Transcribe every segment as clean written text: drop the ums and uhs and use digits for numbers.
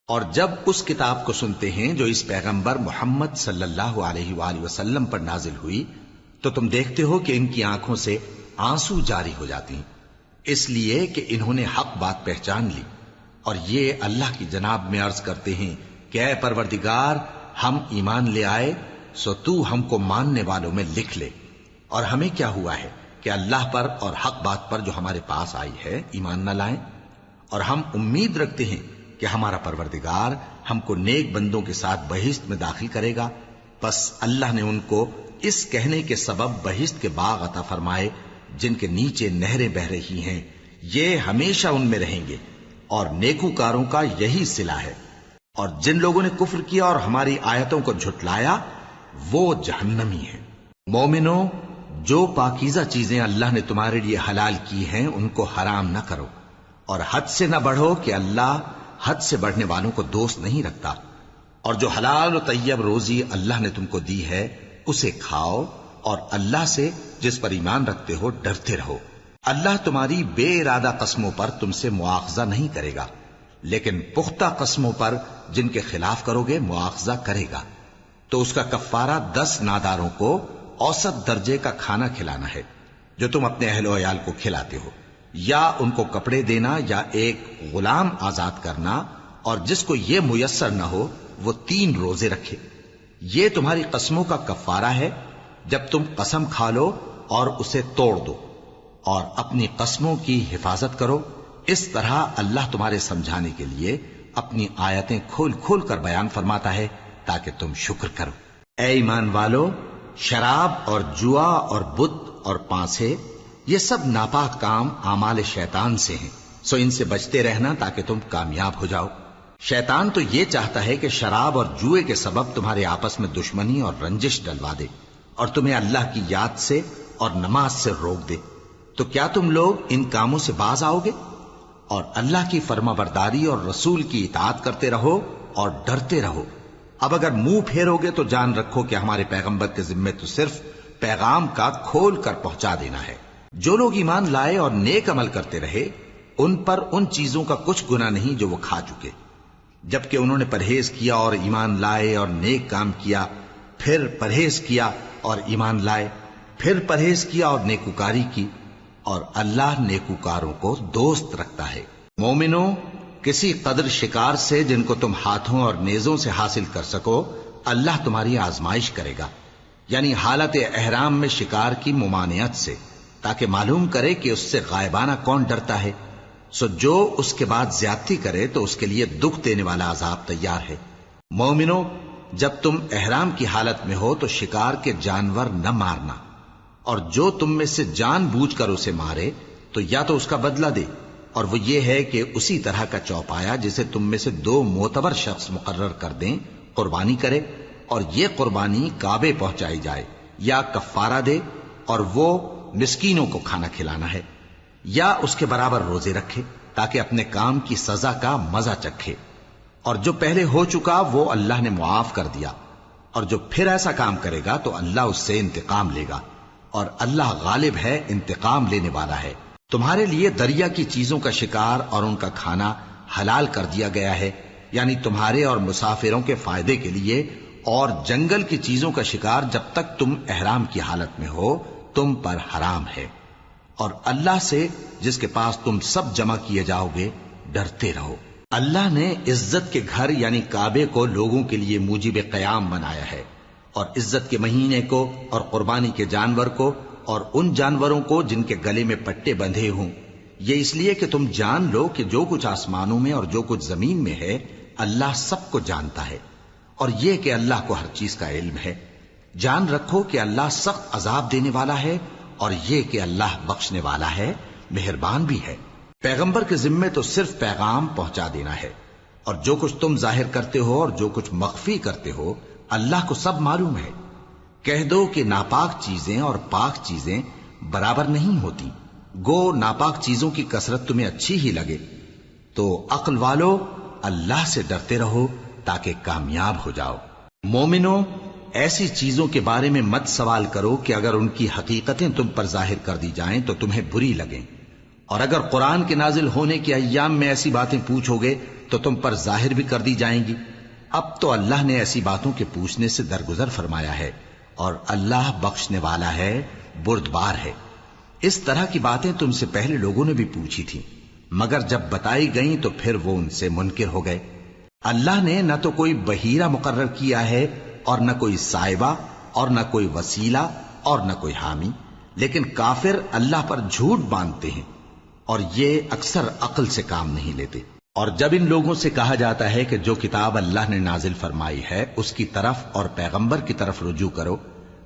اور جب اس کتاب کو سنتے ہیں جو اس پیغمبر محمد صلی اللہ علیہ وآلہ وسلم پر نازل ہوئی تو تم دیکھتے ہو کہ ان کی آنکھوں سے آنسو جاری ہو جاتی ہیں، اس لیے کہ انہوں نے حق بات پہچان لی، اور یہ اللہ کی جناب میں عرض کرتے ہیں کہ اے پروردگار، ہم ایمان لے آئے سو تو ہم کو ماننے والوں میں لکھ لے، اور ہمیں کیا ہوا ہے کہ اللہ پر اور حق بات پر جو ہمارے پاس آئی ہے ایمان نہ لائیں، اور ہم امید رکھتے ہیں کہ ہمارا پروردگار ہم کو نیک بندوں کے ساتھ بہشت میں داخل کرے گا۔ بس اللہ نے ان کو اس کہنے کے سبب بہشت کے باغ عطا فرمائے جن کے نیچے نہریں بہ رہی ہیں، یہ ہمیشہ ان میں رہیں گے، اور نیکوکاروں کا یہی صلہ ہے۔ اور جن لوگوں نے کفر کیا اور ہماری آیتوں کو جھٹلایا وہ جہنمی ہیں۔ مومنو، جو پاکیزہ چیزیں اللہ نے تمہارے لیے حلال کی ہیں ان کو حرام نہ کرو، اور حد سے نہ بڑھو کہ اللہ حد سے بڑھنے والوں کو دوست نہیں رکھتا، اور جو حلال و طیب روزی اللہ نے تم کو دی ہے اسے کھاؤ، اور اللہ سے جس پر ایمان رکھتے ہو ڈرتے رہو۔ اللہ تمہاری بے ارادہ قسموں پر تم سے مواخذہ نہیں کرے گا، لیکن پختہ قسموں پر جن کے خلاف کرو گے مواخذہ کرے گا، تو اس کا کفارہ 10 ناداروں کو اوسط درجے کا کھانا کھلانا ہے جو تم اپنے اہل و عیال کو کھلاتے ہو، یا ان کو کپڑے دینا یا ایک غلام آزاد کرنا، اور جس کو یہ میسر نہ ہو وہ 3 روزے رکھے۔ یہ تمہاری قسموں کا کفارہ ہے جب تم قسم کھا لو اور اسے توڑ دو، اور اپنی قسموں کی حفاظت کرو۔ اس طرح اللہ تمہارے سمجھانے کے لیے اپنی آیتیں کھول کھول کر بیان فرماتا ہے تاکہ تم شکر کرو۔ اے ایمان والو، شراب اور جوا اور بت اور پانسے، یہ سب ناپاک کام اعمال شیطان سے ہیں، سو ان سے بچتے رہنا تاکہ تم کامیاب ہو جاؤ۔ شیطان تو یہ چاہتا ہے کہ شراب اور جوئے کے سبب تمہارے آپس میں دشمنی اور رنجش ڈلوا دے، اور تمہیں اللہ کی یاد سے اور نماز سے روک دے۔ تو کیا تم لوگ ان کاموں سے باز آؤ گے؟ اور اللہ کی فرما برداری اور رسول کی اطاعت کرتے رہو اور ڈرتے رہو۔ اب اگر منہ پھیرو گے تو جان رکھو کہ ہمارے پیغمبر کے ذمے تو صرف پیغام کا کھول کر پہنچا دینا ہے۔ جو لوگ ایمان لائے اور نیک عمل کرتے رہے ان پر ان چیزوں کا کچھ گناہ نہیں جو وہ کھا چکے، جبکہ انہوں نے پرہیز کیا اور ایمان لائے اور نیک کام کیا، پھر پرہیز کیا اور ایمان لائے، پھر پرہیز کیا اور نیکوکاری کی، اور اللہ نیکوکاروں کو دوست رکھتا ہے۔ مومنو، کسی قدر شکار سے جن کو تم ہاتھوں اور نیزوں سے حاصل کر سکو اللہ تمہاری آزمائش کرے گا، یعنی حالت احرام میں شکار کی ممانعت سے، تاکہ معلوم کرے کہ اس سے غائبانہ کون ڈرتا ہے، سو جو اس کے بعد زیادتی کرے تو اس کے لیے دکھ دینے والا عذاب تیار ہے۔ مومنو، جب تم احرام کی حالت میں ہو تو شکار کے جانور نہ مارنا، اور جو تم میں سے جان بوجھ کر اسے مارے تو یا تو اس کا بدلہ دے، اور وہ یہ ہے کہ اسی طرح کا چوپایا جسے تم میں سے 2 معتبر شخص مقرر کر دیں قربانی کرے، اور یہ قربانی کعبے پہنچائی جائے، یا کفارہ دے اور وہ مسکینوں کو کھانا کھلانا ہے، یا اس کے برابر روزے رکھے تاکہ اپنے کام کی سزا کا مزہ چکھے، اور جو پہلے ہو چکا وہ اللہ نے معاف کر دیا، اور جو پھر ایسا کام کرے گا تو اللہ اس سے انتقام لے گا، اور اللہ غالب ہے، انتقام لینے والا ہے۔ تمہارے لیے دریا کی چیزوں کا شکار اور ان کا کھانا حلال کر دیا گیا ہے، یعنی تمہارے اور مسافروں کے فائدے کے لیے، اور جنگل کی چیزوں کا شکار جب تک تم احرام کی حالت میں ہو تم پر حرام ہے، اور اللہ سے جس کے پاس تم سب جمع کیے جاؤ گے ڈرتے رہو۔ اللہ نے عزت کے گھر یعنی کعبے کو لوگوں کے لیے موجب قیام بنایا ہے، اور عزت کے مہینے کو اور قربانی کے جانور کو اور ان جانوروں کو جن کے گلے میں پٹے بندھے ہوں، یہ اس لیے کہ تم جان لو کہ جو کچھ آسمانوں میں اور جو کچھ زمین میں ہے اللہ سب کو جانتا ہے، اور یہ کہ اللہ کو ہر چیز کا علم ہے۔ جان رکھو کہ اللہ سخت عذاب دینے والا ہے، اور یہ کہ اللہ بخشنے والا ہے، مہربان بھی ہے۔ پیغمبر کے ذمے تو صرف پیغام پہنچا دینا ہے، اور جو کچھ تم ظاہر کرتے ہو اور جو کچھ مخفی کرتے ہو اللہ کو سب معلوم ہے۔ کہہ دو کہ ناپاک چیزیں اور پاک چیزیں برابر نہیں ہوتی، گو ناپاک چیزوں کی کثرت تمہیں اچھی ہی لگے، تو عقل والو اللہ سے ڈرتے رہو تاکہ کامیاب ہو جاؤ۔ مومنو، ایسی چیزوں کے بارے میں مت سوال کرو کہ اگر ان کی حقیقتیں تم پر ظاہر کر دی جائیں تو تمہیں بری لگیں، اور اگر قرآن کے نازل ہونے کے ایام میں ایسی باتیں پوچھو گے تو تم پر ظاہر بھی کر دی جائیں گی۔ اب تو اللہ نے ایسی باتوں کے پوچھنے سے درگزر فرمایا ہے، اور اللہ بخشنے والا ہے، بردبار ہے۔ اس طرح کی باتیں تم سے پہلے لوگوں نے بھی پوچھی تھیں، مگر جب بتائی گئیں تو پھر وہ ان سے منکر ہو گئے۔ اللہ نے نہ تو کوئی بحیرہ مقرر کیا ہے، اور نہ کوئی سائبہ، اور نہ کوئی وسیلہ، اور نہ کوئی حامی، لیکن کافر اللہ پر جھوٹ باندھتے ہیں، اور یہ اکثر عقل سے کام نہیں لیتے۔ اور جب ان لوگوں سے کہا جاتا ہے کہ جو کتاب اللہ نے نازل فرمائی ہے اس کی طرف اور پیغمبر کی طرف رجوع کرو،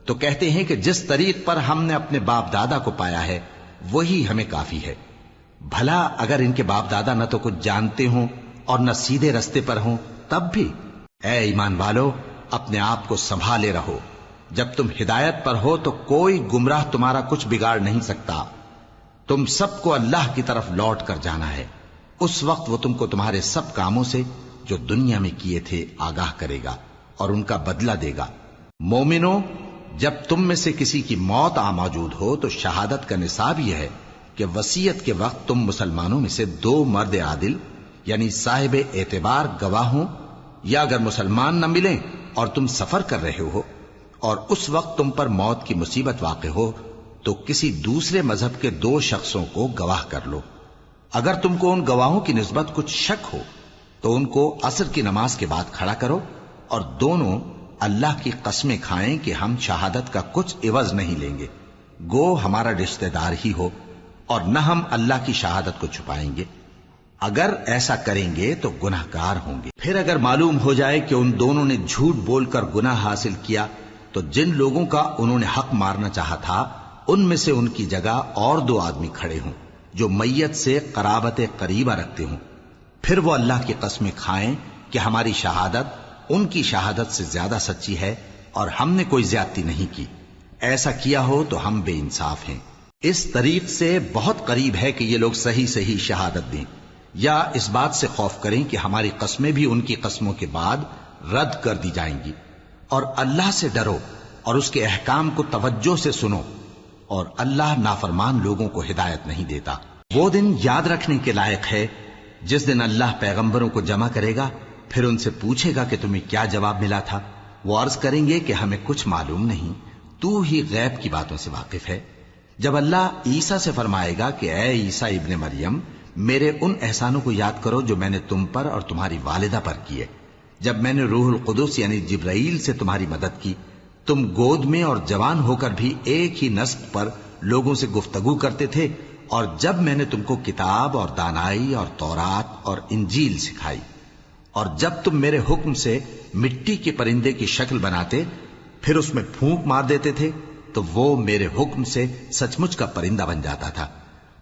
تو کہتے ہیں کہ جس طریق پر ہم نے اپنے باپ دادا کو پایا ہے وہی ہمیں کافی ہے۔ بھلا اگر ان کے باپ دادا نہ تو کچھ جانتے ہوں اور نہ سیدھے رستے پر ہوں تب بھی؟ اے ایمان والو، اپنے آپ کو سنبھالے رہو۔ جب تم ہدایت پر ہو تو کوئی گمراہ تمہارا کچھ بگاڑ نہیں سکتا۔ تم سب کو اللہ کی طرف لوٹ کر جانا ہے، اس وقت وہ تم کو تمہارے سب کاموں سے جو دنیا میں کیے تھے آگاہ کرے گا اور ان کا بدلہ دے گا۔ مومنو، جب تم میں سے کسی کی موت آ موجود ہو تو شہادت کا نصاب یہ ہے کہ وصیت کے وقت تم مسلمانوں میں سے 2 مرد عادل یعنی صاحب اعتبار گواہ ہوں، یا اگر مسلمان نہ ملیں اور تم سفر کر رہے ہو اور اس وقت تم پر موت کی مصیبت واقع ہو تو کسی دوسرے مذہب کے 2 شخصوں کو گواہ کر لو۔ اگر تم کو ان گواہوں کی نسبت کچھ شک ہو تو ان کو عصر کی نماز کے بعد کھڑا کرو، اور دونوں اللہ کی قسمیں کھائیں کہ ہم شہادت کا کچھ عوض نہیں لیں گے، گو ہمارا رشتہ دار ہی ہو، اور نہ ہم اللہ کی شہادت کو چھپائیں گے۔ اگر ایسا کریں گے تو گناہ گار ہوں گے۔ پھر اگر معلوم ہو جائے کہ ان دونوں نے جھوٹ بول کر گناہ حاصل کیا تو جن لوگوں کا انہوں نے حق مارنا چاہا تھا ان میں سے ان کی جگہ اور 2 آدمی کھڑے ہوں جو میت سے قرابت قریبہ رکھتے ہوں، پھر وہ اللہ کی قسمیں کھائیں کہ ہماری شہادت ان کی شہادت سے زیادہ سچی ہے اور ہم نے کوئی زیادتی نہیں کی۔ ایسا کیا ہو تو ہم بے انصاف ہیں۔ اس طریق سے بہت قریب ہے کہ یہ لوگ صحیح صحیح شہادت دیں، یا اس بات سے خوف کریں کہ ہماری قسمیں بھی ان کی قسموں کے بعد رد کر دی جائیں گی۔ اور اللہ سے ڈرو اور اس کے احکام کو توجہ سے سنو، اور اللہ نافرمان لوگوں کو ہدایت نہیں دیتا۔ وہ دن یاد رکھنے کے لائق ہے جس دن اللہ پیغمبروں کو جمع کرے گا، پھر ان سے پوچھے گا کہ تمہیں کیا جواب ملا تھا۔ وہ عرض کریں گے کہ ہمیں کچھ معلوم نہیں، تو ہی غیب کی باتوں سے واقف ہے۔ جب اللہ عیسیٰ سے فرمائے گا کہ اے عیسیٰ ابن مریم، میرے ان احسانوں کو یاد کرو جو میں نے تم پر اور تمہاری والدہ پر کیے، جب میں نے روح القدس یعنی جبرائیل سے تمہاری مدد کی، تم گود میں اور جوان ہو کر بھی ایک ہی نسق پر لوگوں سے گفتگو کرتے تھے، اور جب میں نے تم کو کتاب اور دانائی اور تورات اور انجیل سکھائی، اور جب تم میرے حکم سے مٹی کے پرندے کی شکل بناتے پھر اس میں پھونک مار دیتے تھے تو وہ میرے حکم سے سچ مچ کا پرندہ بن جاتا تھا،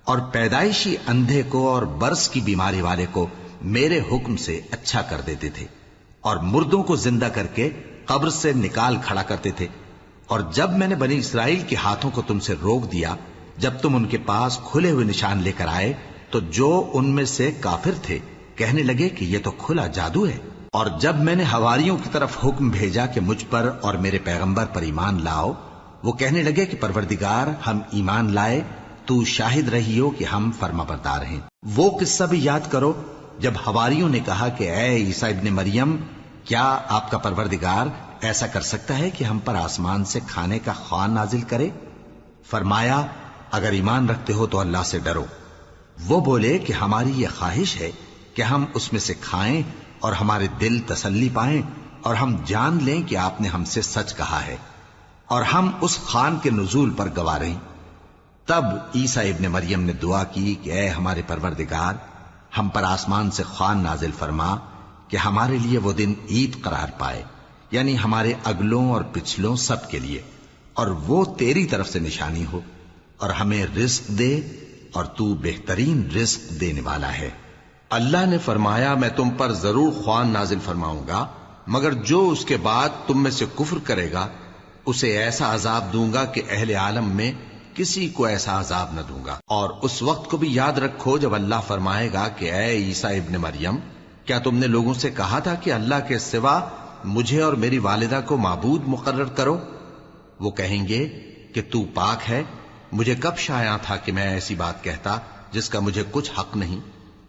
اور پیدائشی اندھے کو اور برس کی بیماری والے کو میرے حکم سے اچھا کر دیتے تھے، اور مردوں کو زندہ کر کے قبر سے نکال کھڑا کرتے تھے۔ اور جب میں نے بنی اسرائیل کے ہاتھوں کو تم سے روک دیا جب تم ان کے پاس کھلے ہوئے نشان لے کر آئے تو جو ان میں سے کافر تھے کہنے لگے کہ یہ تو کھلا جادو ہے۔ اور جب میں نے حواریوں کی طرف حکم بھیجا کہ مجھ پر اور میرے پیغمبر پر ایمان لاؤ، وہ کہنے لگے کہ پروردگار، ہم ایمان لائے، تو شاہد رہی ہو کہ ہم فرما بردار ہیں۔ وہ قصہ بھی یاد کرو جب حواریوں نے کہا کہ اے عیسیٰ ابن مریم، کیا آپ کا پروردگار ایسا کر سکتا ہے کہ ہم پر آسمان سے کھانے کا خوان نازل کرے؟ فرمایا، اگر ایمان رکھتے ہو تو اللہ سے ڈرو۔ وہ بولے کہ ہماری یہ خواہش ہے کہ ہم اس میں سے کھائیں اور ہمارے دل تسلی پائیں اور ہم جان لیں کہ آپ نے ہم سے سچ کہا ہے، اور ہم اس خوان کے نزول پر گواہ رہیں۔ تب عیسیٰ ابن مریم نے دعا کی کہ اے ہمارے پروردگار، ہم پر آسمان سے خوان نازل فرما کہ ہمارے لیے وہ دن عید قرار پائے، یعنی ہمارے اگلوں اور پچھلوں سب کے لیے، اور وہ تیری طرف سے نشانی ہو، اور ہمیں رزق دے، اور تو بہترین رزق دینے والا ہے۔ اللہ نے فرمایا، میں تم پر ضرور خوان نازل فرماؤں گا، مگر جو اس کے بعد تم میں سے کفر کرے گا اسے ایسا عذاب دوں گا کہ اہل عالم میں کسی کو ایسا عذاب نہ دوں گا۔ اور اس وقت کو بھی یاد رکھو جب اللہ فرمائے گا کہ اے عیسیٰ ابن مریم، کیا تم نے لوگوں سے کہا تھا کہ اللہ کے سوا مجھے اور میری والدہ کو معبود مقرر کرو؟ وہ کہیں گے کہ تو پاک ہے، مجھے کب شایع تھا کہ میں ایسی بات کہتا جس کا مجھے کچھ حق نہیں۔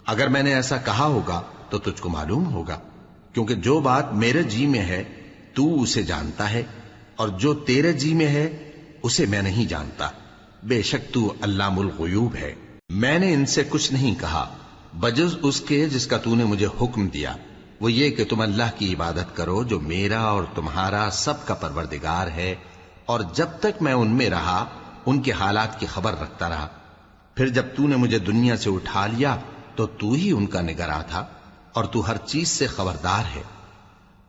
اگر میں نے ایسا کہا ہوگا تو تجھ کو معلوم ہوگا، کیونکہ جو بات میرے جی میں ہے تو اسے جانتا ہے، اور جو تیرے جی میں ہے اسے میں نہیں جانتا۔ بے شک تو علام الغیوب ہے۔ میں نے ان سے کچھ نہیں کہا بجز اس کے جس کا تو نے مجھے حکم دیا، وہ یہ کہ تم اللہ کی عبادت کرو جو میرا اور تمہارا سب کا پروردگار ہے، اور جب تک میں ان میں رہا ان کے حالات کی خبر رکھتا رہا۔ پھر جب تو نے مجھے دنیا سے اٹھا لیا تو ہی ان کا نگراں تھا، اور تو ہر چیز سے خبردار ہے۔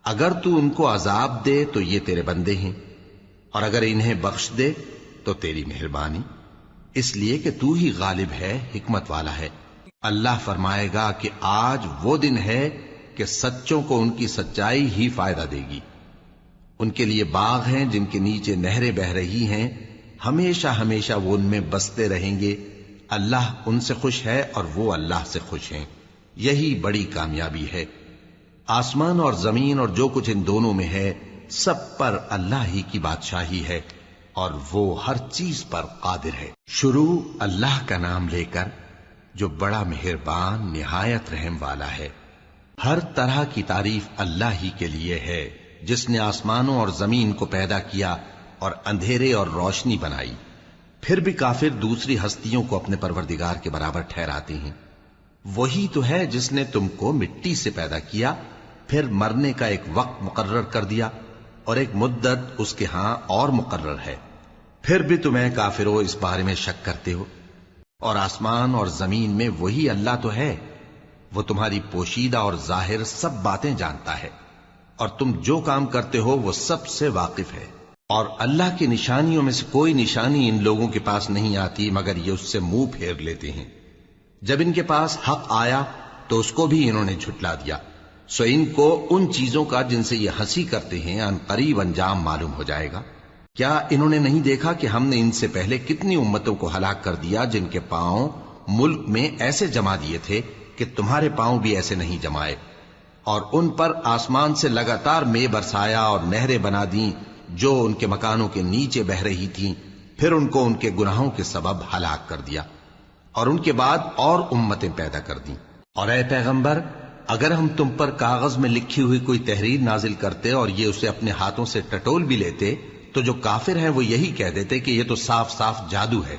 اگر تو ان کو عذاب دے تو یہ تیرے بندے ہیں، اور اگر انہیں بخش دے تو تیری مہربانی، اس لیے کہ تو ہی غالب ہے، حکمت والا ہے۔ اللہ فرمائے گا کہ آج وہ دن ہے کہ سچوں کو ان کی سچائی ہی فائدہ دے گی۔ ان کے لیے باغ ہیں جن کے نیچے نہریں بہ رہی ہیں، ہمیشہ ہمیشہ وہ ان میں بستے رہیں گے۔ اللہ ان سے خوش ہے اور وہ اللہ سے خوش ہیں، یہی بڑی کامیابی ہے۔ آسمان اور زمین اور جو کچھ ان دونوں میں ہے سب پر اللہ ہی کی بادشاہی ہے، اور وہ ہر چیز پر قادر ہے۔ شروع اللہ کا نام لے کر جو بڑا مہربان نہایت رحم والا ہے۔ ہر طرح کی تعریف اللہ ہی کے لیے ہے، جس نے آسمانوں اور زمین کو پیدا کیا اور اندھیرے اور روشنی بنائی۔ پھر بھی کافر دوسری ہستیوں کو اپنے پروردگار کے برابر ٹھہراتے ہیں۔ وہی تو ہے جس نے تم کو مٹی سے پیدا کیا، پھر مرنے کا ایک وقت مقرر کر دیا، اور ایک مدت اس کے ہاں اور مقرر ہے۔ پھر بھی تمہیں کافروں اس بارے میں شک کرتے ہو، اور آسمان اور زمین میں وہی اللہ تو ہے، وہ تمہاری پوشیدہ اور ظاہر سب باتیں جانتا ہے، اور تم جو کام کرتے ہو وہ سب سے واقف ہے۔ اور اللہ کی نشانیوں میں سے کوئی نشانی ان لوگوں کے پاس نہیں آتی مگر یہ اس سے منہ پھیر لیتے ہیں۔ جب ان کے پاس حق آیا تو اس کو بھی انہوں نے جھٹلا دیا، سو ان کو ان چیزوں کا جن سے یہ ہنسی کرتے ہیں ان قریب انجام معلوم ہو جائے گا۔ کیا انہوں نے نہیں دیکھا کہ ہم نے ان سے پہلے کتنی امتوں کو ہلاک کر دیا جن کے پاؤں ملک میں ایسے جما دیے تھے کہ تمہارے پاؤں بھی ایسے نہیں جمائے، اور ان پر آسمان سے لگاتار مے برسایا اور نہریں بنا دیں جو ان کے مکانوں کے نیچے بہ رہی تھیں، پھر ان کو ان کے گناہوں کے سبب ہلاک کر دیا، اور ان کے بعد اور امتیں پیدا کر دیں۔ اور اے پیغمبر، اگر ہم تم پر کاغذ میں لکھی ہوئی کوئی تحریر نازل کرتے اور یہ اسے اپنے ہاتھوں سے ٹٹول بھی لیتے تو جو کافر ہیں وہ یہی کہہ دیتے کہ یہ تو صاف صاف جادو ہے،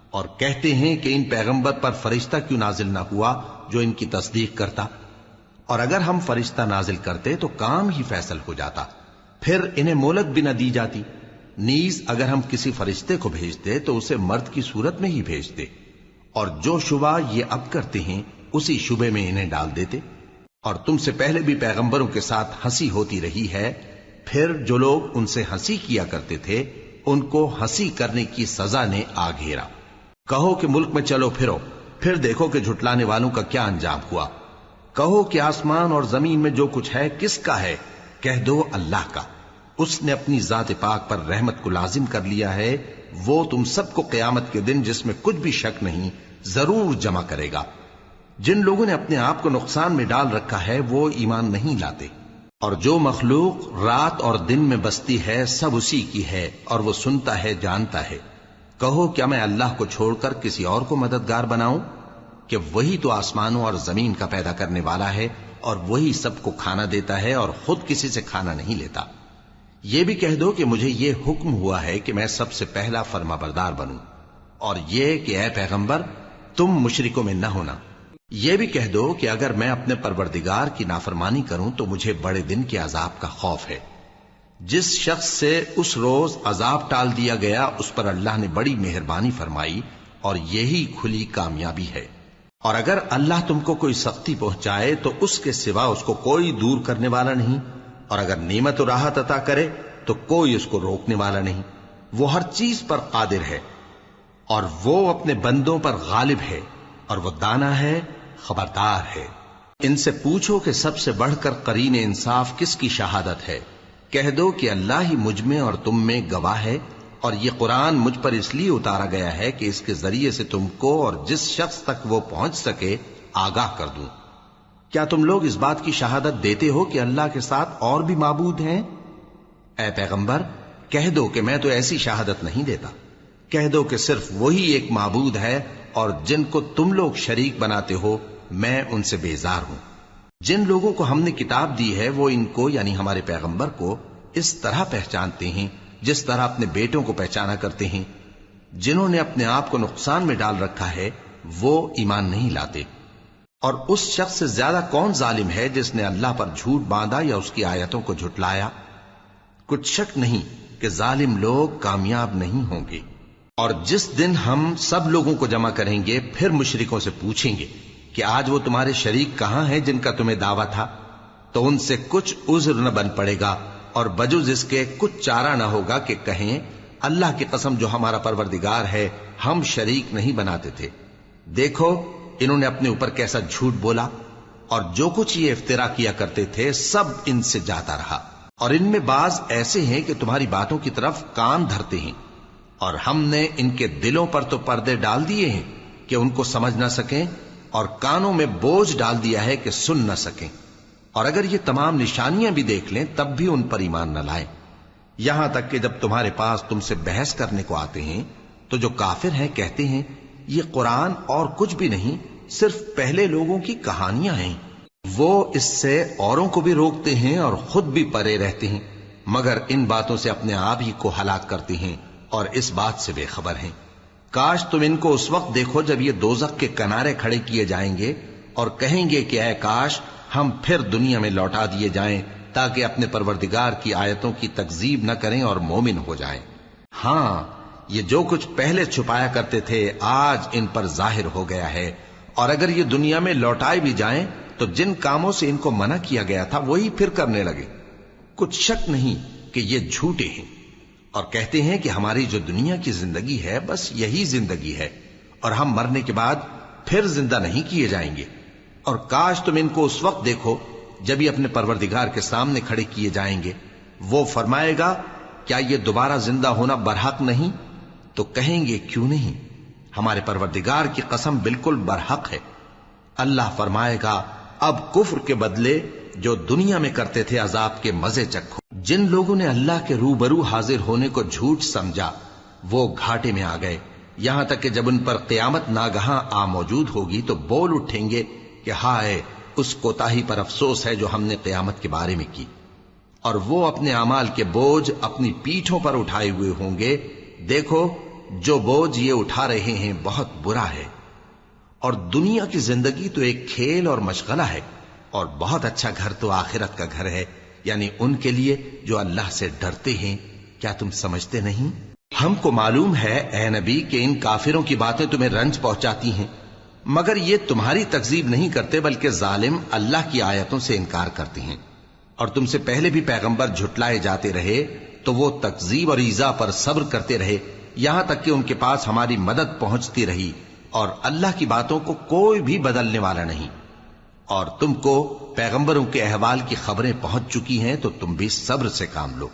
اور کہتے ہیں کہ ان پیغمبر پر فرشتہ کیوں نازل نہ ہوا جو ان کی تصدیق کرتا، اور اگر ہم فرشتہ نازل کرتے تو کام ہی فیصل ہو جاتا، پھر انہیں مہلت بھی نہ دی جاتی۔ نیز اگر ہم کسی فرشتے کو بھیجتے تو اسے مرد کی صورت میں ہی بھیجتے، اور جو شبہ یہ اب کرتے ہیں اسی شبے میں انہیں ڈال دیتے۔ اور تم سے پہلے بھی پیغمبروں کے ساتھ ہنسی ہوتی رہی ہے، پھر جو لوگ ان سے ہنسی کیا کرتے تھے ان کو ہنسی کرنے کی سزا نے آ گھیرا۔ کہو کہ ملک میں چلو پھرو، پھر دیکھو کہ جھٹلانے والوں کا کیا انجام ہوا۔ کہو کہ آسمان اور زمین میں جو کچھ ہے کس کا ہے؟ کہہ دو اللہ کا۔ اس نے اپنی ذات پاک پر رحمت کو لازم کر لیا ہے، وہ تم سب کو قیامت کے دن جس میں کچھ بھی شک نہیں ضرور جمع کرے گا۔ جن لوگوں نے اپنے آپ کو نقصان میں ڈال رکھا ہے وہ ایمان نہیں لاتے، اور جو مخلوق رات اور دن میں بستی ہے سب اسی کی ہے، اور وہ سنتا ہے جانتا ہے۔ کہو کیا میں اللہ کو چھوڑ کر کسی اور کو مددگار بناؤں؟ کہ وہی تو آسمانوں اور زمین کا پیدا کرنے والا ہے، اور وہی سب کو کھانا دیتا ہے اور خود کسی سے کھانا نہیں لیتا۔ یہ بھی کہہ دو کہ مجھے یہ حکم ہوا ہے کہ میں سب سے پہلا فرما بردار بنوں، اور یہ کہ اے پیغمبر تم مشرکوں میں نہ ہونا۔ یہ بھی کہہ دو کہ اگر میں اپنے پروردگار کی نافرمانی کروں تو مجھے بڑے دن کے عذاب کا خوف ہے۔ جس شخص سے اس روز عذاب ٹال دیا گیا اس پر اللہ نے بڑی مہربانی فرمائی، اور یہی کھلی کامیابی ہے۔ اور اگر اللہ تم کو کوئی سختی پہنچائے تو اس کے سوا اس کو کوئی دور کرنے والا نہیں، اور اگر نعمت و راحت عطا کرے تو کوئی اس کو روکنے والا نہیں۔ وہ ہر چیز پر قادر ہے، اور وہ اپنے بندوں پر غالب ہے، اور وہ دانا ہے، خبردار ہے۔ ان سے پوچھو کہ سب سے بڑھ کر قرین انصاف کس کی شہادت ہے؟ کہہ دو کہ اللہ ہی مجھ میں اور تم میں گواہ ہے، اور یہ قرآن مجھ پر اس لیے اتارا گیا ہے کہ اس کے ذریعے سے تم کو اور جس شخص تک وہ پہنچ سکے آگاہ کر دوں۔ کیا تم لوگ اس بات کی شہادت دیتے ہو کہ اللہ کے ساتھ اور بھی معبود ہیں؟ اے پیغمبر کہہ دو کہ میں تو ایسی شہادت نہیں دیتا۔ کہہ دو کہ صرف وہی ایک معبود ہے، اور جن کو تم لوگ شریک بناتے ہو میں ان سے بیزار ہوں۔ جن لوگوں کو ہم نے کتاب دی ہے وہ ان کو یعنی ہمارے پیغمبر کو اس طرح پہچانتے ہیں جس طرح اپنے بیٹوں کو پہچانا کرتے ہیں. جنہوں نے اپنے آپ کو نقصان میں ڈال رکھا ہے وہ ایمان نہیں لاتے. اور اس شخص سے زیادہ کون ظالم ہے جس نے اللہ پر جھوٹ باندھا یا اس کی آیتوں کو جھٹلایا؟ کچھ شک نہیں کہ ظالم لوگ کامیاب نہیں ہوں گے. اور جس دن ہم سب لوگوں کو جمع کریں گے پھر مشرکوں سے پوچھیں گے کہ آج وہ تمہارے شریک کہاں ہیں جن کا تمہیں دعویٰ تھا؟ تو ان سے کچھ عذر نہ بن پڑے گا اور بجز اس کے کچھ چارہ نہ ہوگا کہ کہیں اللہ کی قسم جو ہمارا پروردگار ہے ہم شریک نہیں بناتے تھے. دیکھو انہوں نے اپنے اوپر کیسا جھوٹ بولا اور جو کچھ یہ افترا کیا کرتے تھے سب ان سے جاتا رہا. اور ان میں بعض ایسے ہیں کہ تمہاری باتوں کی طرف کان دھرتے ہیں اور ہم نے ان کے دلوں پر تو پردے ڈال دیے ہیں کہ ان کو سمجھ نہ سکیں اور کانوں میں بوجھ ڈال دیا ہے کہ سن نہ سکیں. اور اگر یہ تمام نشانیاں بھی دیکھ لیں تب بھی ان پر ایمان نہ لائیں. یہاں تک کہ جب تمہارے پاس تم سے بحث کرنے کو آتے ہیں تو جو کافر ہیں کہتے ہیں یہ قرآن اور کچھ بھی نہیں صرف پہلے لوگوں کی کہانیاں ہیں. وہ اس سے اوروں کو بھی روکتے ہیں اور خود بھی پرے رہتے ہیں مگر ان باتوں سے اپنے آپ ہی کو ہلاک کرتے ہیں اور اس بات سے بے خبر ہیں. کاش تم ان کو اس وقت دیکھو جب یہ دوزخ کے کنارے کھڑے کیے جائیں گے اور کہیں گے کہ اے کاش ہم پھر دنیا میں لوٹا دیے جائیں تاکہ اپنے پروردگار کی آیتوں کی تکذیب نہ کریں اور مومن ہو جائیں. ہاں یہ جو کچھ پہلے چھپایا کرتے تھے آج ان پر ظاہر ہو گیا ہے. اور اگر یہ دنیا میں لوٹائے بھی جائیں تو جن کاموں سے ان کو منع کیا گیا تھا وہی پھر کرنے لگے. کچھ شک نہیں کہ یہ جھوٹے ہیں اور کہتے ہیں کہ ہماری جو دنیا کی زندگی ہے بس یہی زندگی ہے اور ہم مرنے کے بعد پھر زندہ نہیں کیے جائیں گے. اور کاش تم ان کو اس وقت دیکھو جب یہ اپنے پروردگار کے سامنے کھڑے کیے جائیں گے. وہ فرمائے گا کیا یہ دوبارہ زندہ ہونا برحق نہیں؟ تو کہیں گے کیوں نہیں، ہمارے پروردگار کی قسم بالکل برحق ہے. اللہ فرمائے گا اب کفر کے بدلے جو دنیا میں کرتے تھے عذاب کے مزے چکھو. جن لوگوں نے اللہ کے روبرو حاضر ہونے کو جھوٹ سمجھا وہ گھاٹے میں آ گئے، یہاں تک کہ جب ان پر قیامت ناگہاں آ موجود ہوگی تو بول اٹھیں گے کہ ہائے اس کوتاہی پر افسوس ہے جو ہم نے قیامت کے بارے میں کی. اور وہ اپنے اعمال کے بوجھ اپنی پیٹھوں پر اٹھائے ہوئے ہوں گے. دیکھو جو بوجھ یہ اٹھا رہے ہیں بہت برا ہے. اور دنیا کی زندگی تو ایک کھیل اور مشغلہ ہے اور بہت اچھا گھر تو آخرت کا گھر ہے، یعنی ان کے لیے جو اللہ سے ڈرتے ہیں. کیا تم سمجھتے نہیں؟ ہم کو معلوم ہے اے نبی کہ ان کافروں کی باتیں تمہیں رنج پہنچاتی ہیں مگر یہ تمہاری تکذیب نہیں کرتے بلکہ ظالم اللہ کی آیتوں سے انکار کرتے ہیں. اور تم سے پہلے بھی پیغمبر جھٹلائے جاتے رہے تو وہ تکذیب اور ایذا پر صبر کرتے رہے یہاں تک کہ ان کے پاس ہماری مدد پہنچتی رہی اور اللہ کی باتوں کو کوئی بھی بدلنے والا نہیں. اور تم کو پیغمبروں کے احوال کی خبریں پہنچ چکی ہیں تو تم بھی صبر سے کام لو.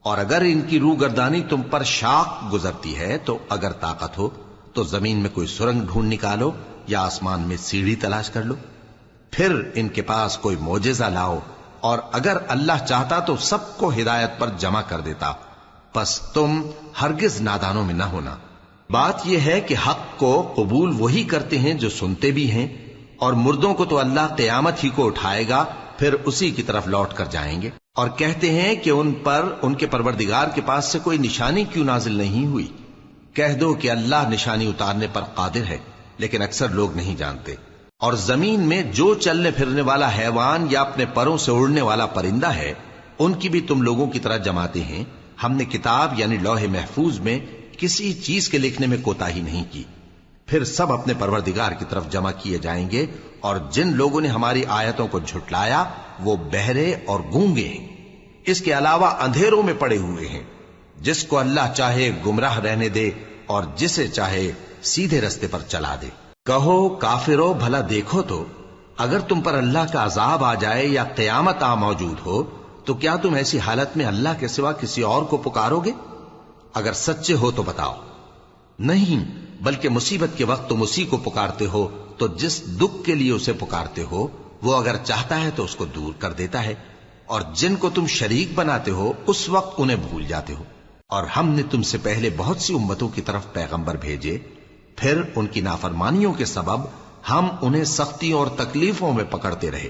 اور اگر ان کی روگردانی تم پر شاق گزرتی ہے تو اگر طاقت ہو تو زمین میں کوئی سرنگ ڈھونڈ نکالو یا آسمان میں سیڑھی تلاش کر لو، پھر ان کے پاس کوئی معجزہ لاؤ اور اگر اللہ چاہتا تو سب کو ہدایت پر جمع کر دیتا. پس تم ہرگز نادانوں میں نہ ہونا. بات یہ ہے کہ حق کو قبول وہی کرتے ہیں جو سنتے بھی ہیں اور مردوں کو تو اللہ قیامت ہی کو اٹھائے گا پھر اسی کی طرف لوٹ کر جائیں گے. اور کہتے ہیں کہ ان پر ان کے پروردگار کے پاس سے کوئی نشانی کیوں نازل نہیں ہوئی. کہہ دو کہ اللہ نشانی اتارنے پر قادر ہے لیکن اکثر لوگ نہیں جانتے. اور زمین میں جو چلنے پھرنے والا حیوان یا اپنے پروں سے اڑنے والا پرندہ ہے ان کی بھی تم لوگوں کی طرح جماتے ہیں. ہم نے کتاب یعنی لوح محفوظ میں کسی چیز کے لکھنے میں کوتاہی نہیں کی. پھر سب اپنے پروردگار کی طرف جمع کیے جائیں گے. اور جن لوگوں نے ہماری آیتوں کو جھٹلایا وہ بہرے اور گونگے ہیں، اس کے علاوہ اندھیروں میں پڑے ہوئے ہیں. جس کو اللہ چاہے گمراہ رہنے دے اور جسے چاہے سیدھے رستے پر چلا دے. کہو کافرو بھلا دیکھو تو اگر تم پر اللہ کا عذاب آ جائے یا قیامت آ موجود ہو تو کیا تم ایسی حالت میں اللہ کے سوا کسی اور کو پکارو گے؟ اگر سچے ہو تو بتاؤ. نہیں بلکہ مصیبت کے وقت تم اسی کو پکارتے ہو تو جس دکھ کے لیے اسے پکارتے ہو وہ اگر چاہتا ہے تو اس کو دور کر دیتا ہے. اور جن کو تم شریک بناتے ہو اس وقت انہیں بھول جاتے ہو. اور ہم نے تم سے پہلے بہت سی امتوں کی طرف پیغمبر بھیجے، پھر ان کی نافرمانیوں کے سبب ہم انہیں سختیوں اور تکلیفوں میں پکڑتے رہے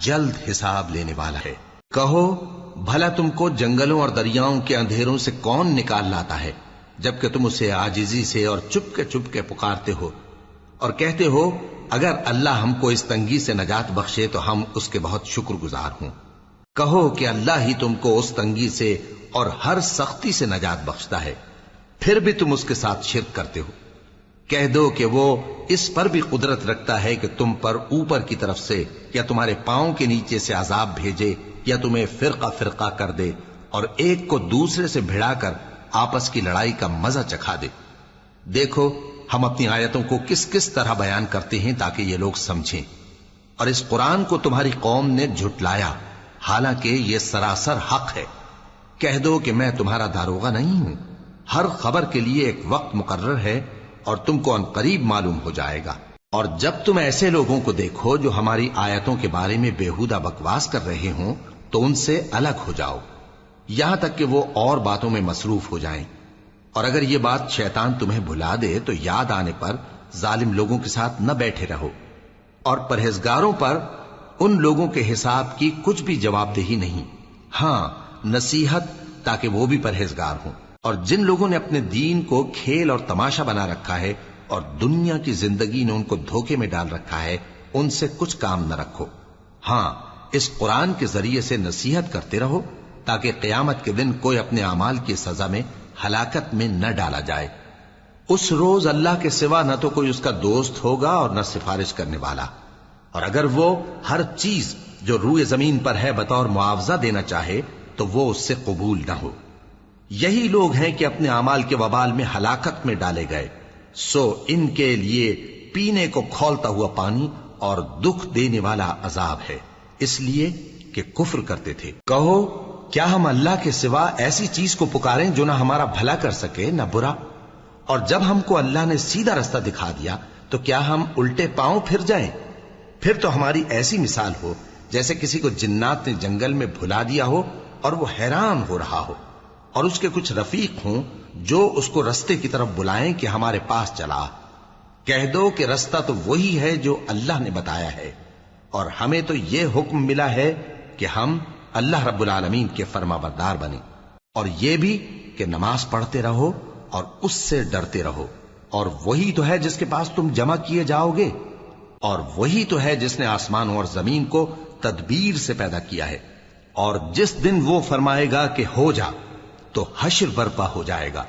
جلد حساب لینے والا ہے۔ کہو بھلا تم کو جنگلوں اور دریاؤں کے اندھیروں سے کون نکال لاتا ہے جبکہ تم اسے عاجزی سے اور چپ کے پکارتے ہو اور کہتے ہو اگر اللہ ہم کو اس تنگی سے نجات بخشے تو ہم اس کے بہت شکر گزار ہوں۔ کہو کہ اللہ ہی تم کو اس تنگی سے اور ہر سختی سے نجات بخشتا ہے، پھر بھی تم اس کے ساتھ شرک کرتے ہو۔ کہہ دو کہ وہ اس پر بھی قدرت رکھتا ہے کہ تم پر اوپر کی طرف سے یا تمہارے پاؤں کے نیچے سے عذاب بھیجے یا تمہیں فرقہ فرقہ کر دے اور ایک کو دوسرے سے بھڑا کر آپس کی لڑائی کا مزہ چکھا دے۔ دیکھو ہم اپنی آیتوں کو کس کس طرح بیان کرتے ہیں تاکہ یہ لوگ سمجھیں، اور اس قرآن کو تمہاری قوم نے جھٹلایا حالانکہ یہ سراسر حق ہے۔ کہہ دو کہ میں تمہارا داروغہ نہیں ہوں، ہر خبر کے لیے ایک وقت مقرر ہے اور تم کو ان قریب معلوم ہو جائے گا۔ اور جب تم ایسے لوگوں کو دیکھو جو ہماری آیتوں کے بارے میں بےہودہ بکواس کر رہے ہوں تو ان سے الگ ہو جاؤ یہاں تک کہ وہ اور باتوں میں مصروف ہو جائیں، اور اگر یہ بات شیطان تمہیں بھلا دے تو یاد آنے پر ظالم لوگوں کے ساتھ نہ بیٹھے رہو، اور پرہیزگاروں پر ان لوگوں کے حساب کی کچھ بھی جواب دہی نہیں، ہاں نصیحت تاکہ وہ بھی پرہیزگار ہوں۔ اور جن لوگوں نے اپنے دین کو کھیل اور تماشا بنا رکھا ہے اور دنیا کی زندگی نے ان کو دھوکے میں ڈال رکھا ہے، ان سے کچھ کام نہ رکھو، ہاں اس قرآن کے ذریعے سے نصیحت کرتے رہو تاکہ قیامت کے دن کوئی اپنے اعمال کی سزا میں ہلاکت میں نہ ڈالا جائے۔ اس روز اللہ کے سوا نہ تو کوئی اس کا دوست ہوگا اور نہ سفارش کرنے والا، اور اگر وہ ہر چیز جو روئے زمین پر ہے بطور معاوضہ دینا چاہے تو وہ اس سے قبول نہ ہو۔ یہی لوگ ہیں کہ اپنے اعمال کے وبال میں ہلاکت میں ڈالے گئے، سو ان کے لیے پینے کو کھولتا ہوا پانی اور دکھ دینے والا عذاب ہے، اس لیے کہ کفر کرتے تھے۔ کہو کیا ہم اللہ کے سوا ایسی چیز کو پکاریں جو نہ ہمارا بھلا کر سکے نہ برا؟ اور جب ہم کو اللہ نے سیدھا رستہ دکھا دیا تو کیا ہم الٹے پاؤں پھر جائیں؟ پھر تو ہماری ایسی مثال ہو جیسے کسی کو جنات نے جنگل میں بھلا دیا ہو اور وہ حیران ہو رہا ہو، اور اس کے کچھ رفیق ہوں جو اس کو رستے کی طرف بلائیں کہ ہمارے پاس چلا۔ کہہ دو کہ رستہ تو وہی ہے جو اللہ نے بتایا ہے، اور ہمیں تو یہ حکم ملا ہے کہ ہم اللہ رب العالمین کے فرما بردار بنیں، اور یہ بھی کہ نماز پڑھتے رہو اور اس سے ڈرتے رہو، اور وہی تو ہے جس کے پاس تم جمع کیے جاؤ گے، اور وہی تو ہے جس نے آسمانوں اور زمین کو تدبیر سے پیدا کیا ہے، اور جس دن وہ فرمائے گا کہ ہو جا تو حشر برپا ہو جائے گا،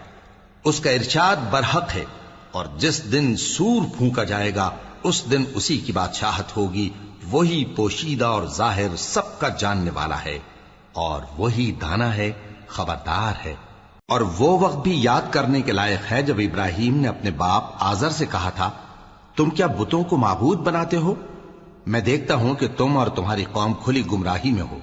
اس کا ارشاد برحق ہے، اور جس دن سور پھونکا جائے گا اس دن اسی کی بادشاہت ہوگی، وہی پوشیدہ اور ظاہر سب کا جاننے والا ہے، اور وہی دانا ہے خبردار ہے۔ اور وہ وقت بھی یاد کرنے کے لائق ہے جب ابراہیم نے اپنے باپ آزر سے کہا تھا تم کیا بتوں کو معبود بناتے ہو؟ میں دیکھتا ہوں کہ تم اور تمہاری قوم کھلی گمراہی میں ہو۔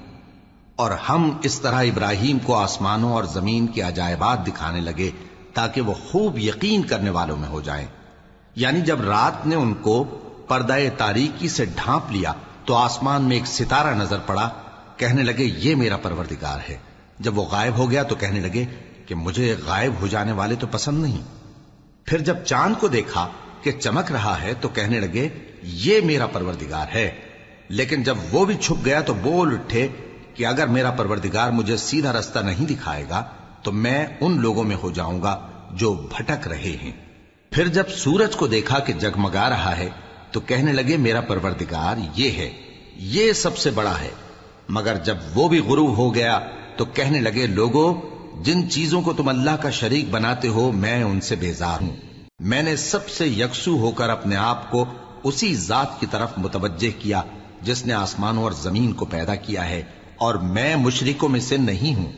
اور ہم اس طرح ابراہیم کو آسمانوں اور زمین کے عجائبات دکھانے لگے تاکہ وہ خوب یقین کرنے والوں میں ہو جائیں۔ یعنی جب رات نے ان کو پردہ تاریکی سے ڈھانپ لیا تو آسمان میں ایک ستارہ نظر پڑا، کہنے لگے یہ میرا پروردگار ہے۔ جب وہ غائب ہو گیا تو کہنے لگے کہ مجھے غائب ہو جانے والے تو پسند نہیں۔ پھر جب چاند کو دیکھا کہ چمک رہا ہے تو کہنے لگے یہ میرا پروردگار ہے۔ لیکن جب وہ بھی چھپ گیا تو بول اٹھے کہ اگر میرا پروردگار مجھے سیدھا رستہ نہیں دکھائے گا تو میں ان لوگوں میں ہو جاؤں گا جو بھٹک رہے ہیں۔ پھر جب سورج کو دیکھا کہ جگمگا رہا ہے تو کہنے لگے میرا پروردگار یہ ہے، یہ سب سے بڑا ہے۔ مگر جب وہ بھی غروب ہو گیا تو کہنے لگے لوگو جن چیزوں کو تم اللہ کا شریک بناتے ہو میں ان سے بیزار ہوں۔ میں نے سب سے یکسو ہو کر اپنے آپ کو اسی ذات کی طرف متوجہ کیا جس نے آسمانوں اور زمین کو پیدا کیا ہے، اور میں مشرکوں میں سے نہیں ہوں۔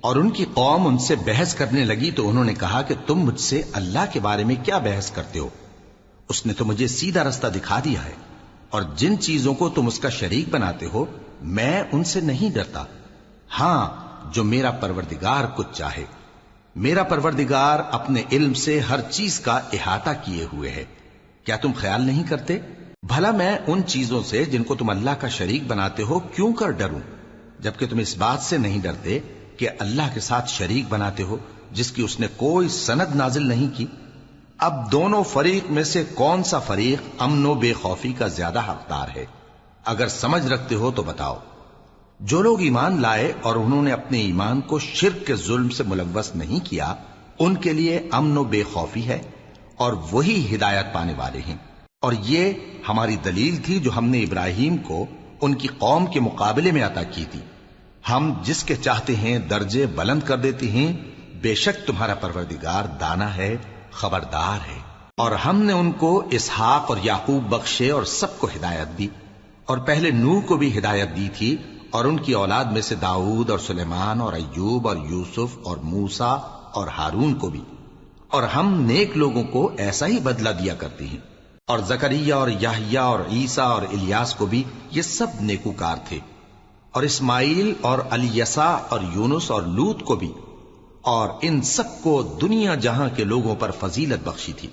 اور ان کی قوم ان سے بحث کرنے لگی تو انہوں نے کہا کہ تم مجھ سے اللہ کے بارے میں کیا بحث کرتے ہو؟ اس نے تو مجھے سیدھا رستہ دکھا دیا ہے، اور جن چیزوں کو تم اس کا شریک بناتے ہو میں ان سے نہیں ڈرتا، ہاں جو میرا پروردگار کچھ چاہے۔ میرا پروردگار اپنے علم سے ہر چیز کا احاطہ کیے ہوئے ہے۔ کیا تم خیال نہیں کرتے؟ بھلا میں ان چیزوں سے جن کو تم اللہ کا شریک بناتے ہو کیوں کر ڈروں، جبکہ تم اس بات سے نہیں ڈرتے کہ اللہ کے ساتھ شریک بناتے ہو جس کی اس نے کوئی سند نازل نہیں کی۔ اب دونوں فریق میں سے کون سا فریق امن و بے خوفی کا زیادہ حقدار ہے؟ اگر سمجھ رکھتے ہو تو بتاؤ۔ جو لوگ ایمان لائے اور انہوں نے اپنے ایمان کو شرک کے ظلم سے ملوث نہیں کیا، ان کے لیے امن و بے خوفی ہے اور وہی ہدایت پانے والے ہیں۔ اور یہ ہماری دلیل تھی جو ہم نے ابراہیم کو ان کی قوم کے مقابلے میں عطا کی تھی۔ ہم جس کے چاہتے ہیں درجے بلند کر دیتے ہیں، بے شک تمہارا پروردگار دانا ہے، خبردار ہے۔ اور ہم نے ان کو اسحاق اور یعقوب بخشے اور سب کو ہدایت دی، اور پہلے نوح کو بھی ہدایت دی تھی، اور ان کی اولاد میں سے داؤد اور سلیمان اور ایوب اور یوسف اور موسیٰ اور ہارون کو بھی۔ اور ہم نیک لوگوں کو ایسا ہی بدلہ دیا کرتے ہیں۔ اور زکریا اور یحییٰ اور عیسیٰ اور الیاس کو بھی، یہ سب نیکوکار تھے۔ اور اسماعیل اور الیسع اور یونس اور لوط کو بھی، اور ان سب کو دنیا جہاں کے لوگوں پر فضیلت بخشی تھی،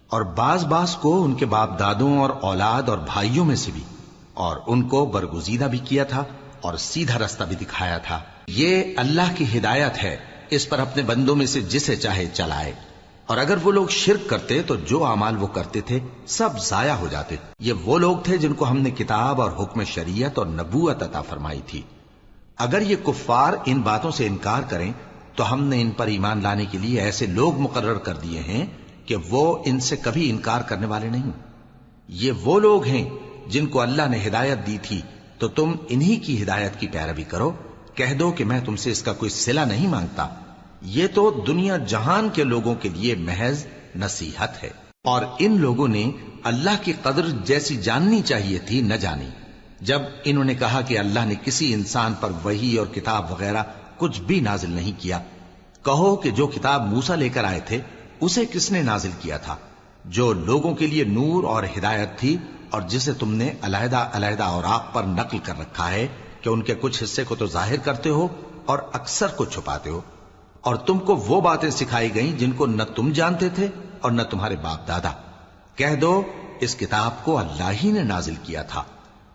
اور بعض کو ان کے باپ دادوں اور اولاد اور بھائیوں میں سے بھی، اور ان کو برگزیدہ بھی کیا تھا اور سیدھا رستہ بھی دکھایا تھا۔ یہ اللہ کی ہدایت ہے، اس پر اپنے بندوں میں سے جسے چاہے چلائے۔ اور اگر وہ لوگ شرک کرتے تو جو اعمال وہ کرتے تھے سب ضائع ہو جاتے۔ یہ وہ لوگ تھے جن کو ہم نے کتاب اور حکم شریعت اور نبوت عطا فرمائی تھی۔ اگر یہ کفار ان باتوں سے انکار کریں تو ہم نے ان پر ایمان لانے کے لیے ایسے لوگ مقرر کر دیے ہیں کہ وہ ان سے کبھی انکار کرنے والے نہیں۔ یہ وہ لوگ ہیں جن کو اللہ نے ہدایت دی تھی، تو تم انہی کی ہدایت کی پیروی کرو۔ کہہ دو کہ میں تم سے اس کا کوئی صلہ نہیں مانگتا، یہ تو دنیا جہان کے لوگوں کے لیے محض نصیحت ہے۔ اور ان لوگوں نے اللہ کی قدر جیسی جاننی چاہیے تھی نہ جانی۔ جب انہوں نے کہا کہ اللہ نے کسی انسان پر وحی اور کتاب وغیرہ کچھ بھی نازل نہیں کیا، کہو کہ جو کتاب موسیٰ لے کر آئے تھے اسے کس نے نازل کیا تھا، جو لوگوں کے لیے نور اور ہدایت تھی، اور جسے تم نے علیحدہ علیحدہ اوراق پر نقل کر رکھا ہے کہ ان کے کچھ حصے کو تو ظاہر کرتے ہو اور اکثر کو چھپاتے ہو۔ اور تم کو وہ باتیں سکھائی گئیں جن کو نہ تم جانتے تھے اور نہ تمہارے باپ دادا۔ کہہ دو اس کتاب کو اللہ ہی نے نازل کیا تھا،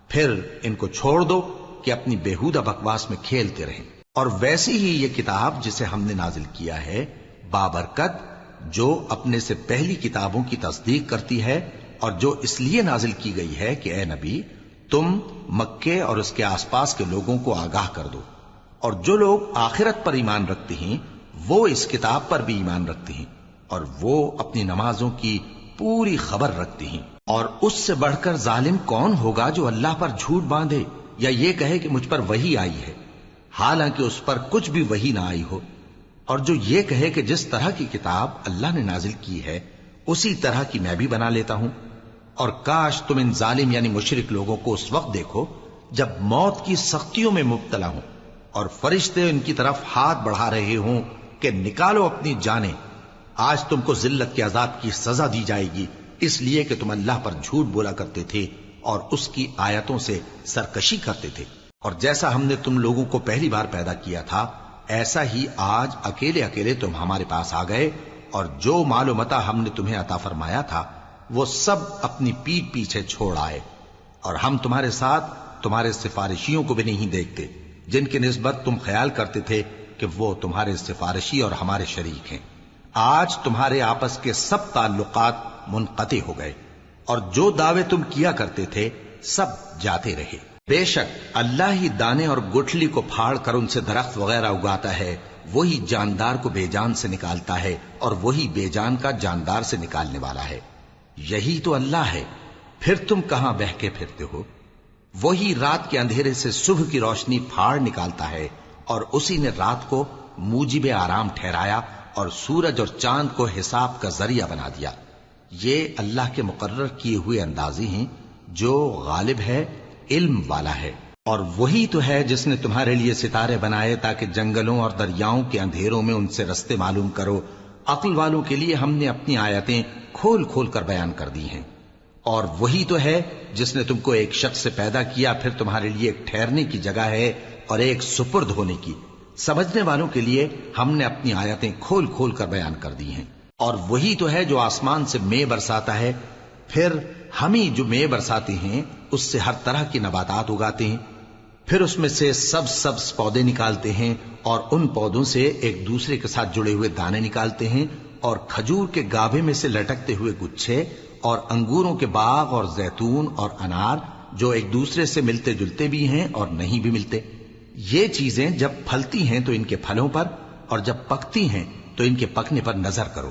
پھر ان کو چھوڑ دو کہ اپنی بیہودہ بکواس میں کھیلتے رہیں۔ اور ویسی ہی یہ کتاب جسے ہم نے نازل کیا ہے بابرکت، جو اپنے سے پہلی کتابوں کی تصدیق کرتی ہے، اور جو اس لیے نازل کی گئی ہے کہ اے نبی تم مکے اور اس کے آس پاس کے لوگوں کو آگاہ کر دو۔ اور جو لوگ آخرت پر ایمان رکھتے ہیں وہ اس کتاب پر بھی ایمان رکھتے ہیں، اور وہ اپنی نمازوں کی پوری خبر رکھتے ہیں۔ اور اس سے بڑھ کر ظالم کون ہوگا جو اللہ پر جھوٹ باندھے یا یہ کہے کہ مجھ پر وحی آئی ہے، حالانکہ اس پر کچھ بھی وحی نہ آئی ہو، اور جو یہ کہے کہ جس طرح کی کتاب اللہ نے نازل کی ہے اسی طرح کی میں بھی بنا لیتا ہوں۔ اور کاش تم ان ظالم یعنی مشرک لوگوں کو اس وقت دیکھو جب موت کی سختیوں میں مبتلا ہوں اور فرشتے ان کی طرف ہاتھ بڑھا رہے ہوں کہ نکالو اپنی جانیں، آج تم کو ذلت کے عذاب کی سزا دی جائے گی، اس لیے کہ تم اللہ پر جھوٹ بولا کرتے تھے اور اس کی آیتوں سے سرکشی کرتے تھے۔ اور جیسا ہم نے تم لوگوں کو پہلی بار پیدا کیا تھا ایسا ہی آج اکیلے اکیلے تم ہمارے پاس آ گئے، اور جو مال و متاع ہم نے تمہیں عطا فرمایا تھا وہ سب اپنی پیٹھ پیچھے چھوڑ آئے، اور ہم تمہارے ساتھ تمہارے سفارشیوں کو بھی نہیں دیکھتے جن کی نسبت تم خیال کرتے تھے کہ وہ تمہارے سفارشی اور ہمارے شریک ہیں۔ آج تمہارے آپس کے سب تعلقات منقطع ہو گئے، اور جو دعوے تم کیا کرتے تھے سب جاتے رہے۔ بے شک اللہ ہی دانے اور گٹھلی کو پھاڑ کر ان سے درخت وغیرہ اگاتا ہے، وہی جاندار کو بے جان سے نکالتا ہے اور وہی بے جان کا جاندار سے نکالنے والا ہے۔ یہی تو اللہ ہے، پھر تم کہاں بہکے پھرتے ہو؟ وہی رات کے اندھیرے سے صبح کی روشنی پھاڑ نکالتا ہے، اور اسی نے رات کو موجب آرام ٹھہرایا اور سورج اور چاند کو حساب کا ذریعہ بنا دیا۔ یہ اللہ کے مقرر کیے ہوئے اندازے ہیں، جو غالب ہے، علم والا ہے۔ اور وہی تو ہے جس نے تمہارے لیے ستارے بنائے تاکہ جنگلوں اور دریاؤں کے اندھیروں میں ان سے رستے معلوم کرو۔ عقل والوں کے لیے ہم نے اپنی آیتیں کھول کھول کر بیان کر دی ہیں۔ اور وہی تو ہے جس نے تم کو ایک شخص سے پیدا کیا، پھر تمہارے لیے ایک ٹھہرنے کی جگہ ہے اور ایک سپرد ہونے کی۔ سمجھنے والوں کے لیے ہم نے اپنی آیتیں کھول کھول کر بیان کر دی ہیں۔ اور وہی تو ہے جو آسمان سے مے برساتا ہے، پھر ہم ہی جو مے برساتے ہیں اس سے ہر طرح کی نباتات اگاتے ہیں، پھر اس میں سے سبز پودے نکالتے ہیں، اور ان پودوں سے ایک دوسرے کے ساتھ جڑے ہوئے دانے نکالتے ہیں، اور کھجور کے گابھے میں سے لٹکتے ہوئے گچھے، اور انگوروں کے باغ اور زیتون اور انار جو ایک دوسرے سے ملتے جلتے بھی ہیں اور نہیں بھی ملتے۔ یہ چیزیں جب پھلتی ہیں تو ان کے پھلوں پر، اور جب پکتی ہیں تو ان کے پکنے پر نظر کرو۔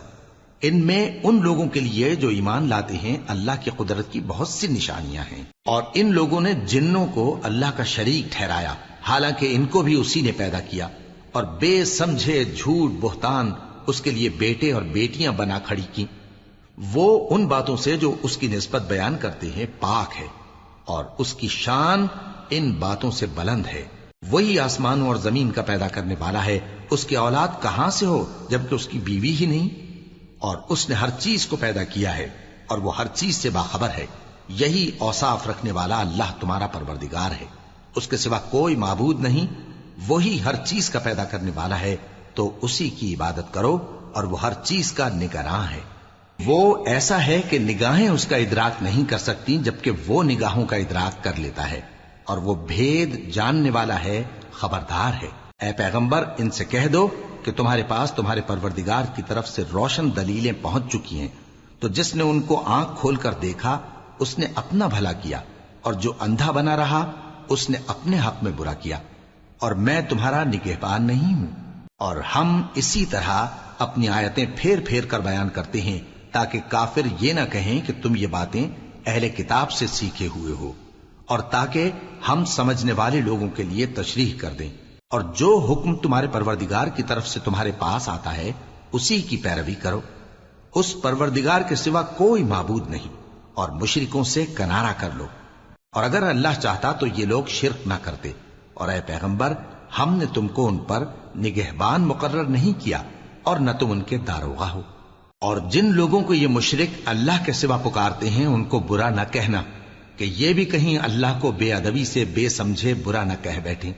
ان میں ان لوگوں کے لیے جو ایمان لاتے ہیں اللہ کی قدرت کی بہت سی نشانیاں ہیں، اور ان لوگوں نے جنوں کو اللہ کا شریک ٹھہرایا، حالانکہ ان کو بھی اسی نے پیدا کیا، اور بے سمجھے جھوٹ بہتان اس کے لیے بیٹے اور بیٹیاں بنا کھڑی کی۔ وہ ان باتوں سے جو اس کی نسبت بیان کرتے ہیں پاک ہے، اور اس کی شان ان باتوں سے بلند ہے۔ وہی آسمانوں اور زمین کا پیدا کرنے والا ہے، اس کی اولاد کہاں سے ہو جبکہ اس کی بیوی ہی نہیں؟ اور اس نے ہر چیز کو پیدا کیا ہے، اور وہ ہر چیز سے باخبر ہے۔ یہی اوصاف رکھنے والا اللہ تمہارا پروردگار ہے، اس کے سوا کوئی معبود نہیں۔ وہی ہر چیز کا پیدا کرنے والا ہے، تو اسی کی عبادت کرو، اور وہ ہر چیز کا نگراں ہے۔ وہ ایسا ہے کہ نگاہیں اس کا ادراک نہیں کر سکتی، جبکہ وہ نگاہوں کا ادراک کر لیتا ہے، اور وہ بھید جاننے والا ہے، خبردار ہے۔ اے پیغمبر، ان سے کہہ دو کہ تمہارے پاس تمہارے پروردگار کی طرف سے روشن دلیلیں پہنچ چکی ہیں، تو جس نے ان کو آنکھ کھول کر دیکھا اس نے اپنا بھلا کیا، اور جو اندھا بنا رہا اس نے اپنے حق میں برا کیا، اور میں تمہارا نگہبان نہیں ہوں۔ اور ہم اسی طرح اپنی آیتیں پھیر پھیر کر بیان کرتے ہیں تاکہ کافر یہ نہ کہیں کہ تم یہ باتیں اہل کتاب سے سیکھے ہوئے ہو، اور تاکہ ہم سمجھنے والے لوگوں کے لیے تشریح کر دیں۔ اور جو حکم تمہارے پروردگار کی طرف سے تمہارے پاس آتا ہے اسی کی پیروی کرو، اس پروردگار کے سوا کوئی معبود نہیں، اور مشرکوں سے کنارہ کر لو۔ اور اگر اللہ چاہتا تو یہ لوگ شرک نہ کرتے، اور اے پیغمبر ہم نے تم کو ان پر نگہبان مقرر نہیں کیا، اور نہ تم ان کے داروغہ ہو۔ اور جن لوگوں کو یہ مشرک اللہ کے سوا پکارتے ہیں ان کو برا نہ کہنا، کہ یہ بھی کہیں اللہ کو بے ادبی سے بے سمجھے برا نہ کہہ بیٹھیں۔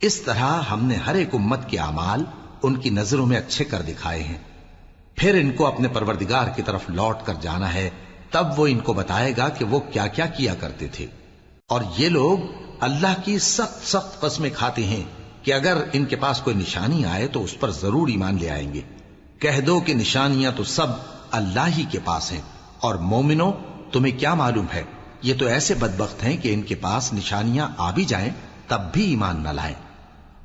اس طرح ہم نے ہر ایک امت کے اعمال ان کی نظروں میں اچھے کر دکھائے ہیں، پھر ان کو اپنے پروردگار کی طرف لوٹ کر جانا ہے، تب وہ ان کو بتائے گا کہ وہ کیا کیا کیا کرتے تھے۔ اور یہ لوگ اللہ کی سخت سخت قسمیں کھاتے ہیں کہ اگر ان کے پاس کوئی نشانی آئے تو اس پر ضرور ایمان لے آئیں گے۔ کہہ دو کہ نشانیاں تو سب اللہ ہی کے پاس ہیں، اور مومنوں تمہیں کیا معلوم ہے، یہ تو ایسے بدبخت ہیں کہ ان کے پاس نشانیاں آ بھی جائیں تب بھی ایمان نہ لائیں،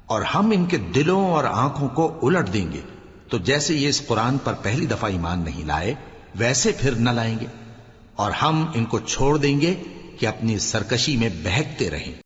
اور ہم ان کے دلوں اور آنکھوں کو الٹ دیں گے، تو جیسے یہ اس قرآن پر پہلی دفعہ ایمان نہیں لائے ویسے پھر نہ لائیں گے، اور ہم ان کو چھوڑ دیں گے کہ اپنی سرکشی میں بہکتے رہیں۔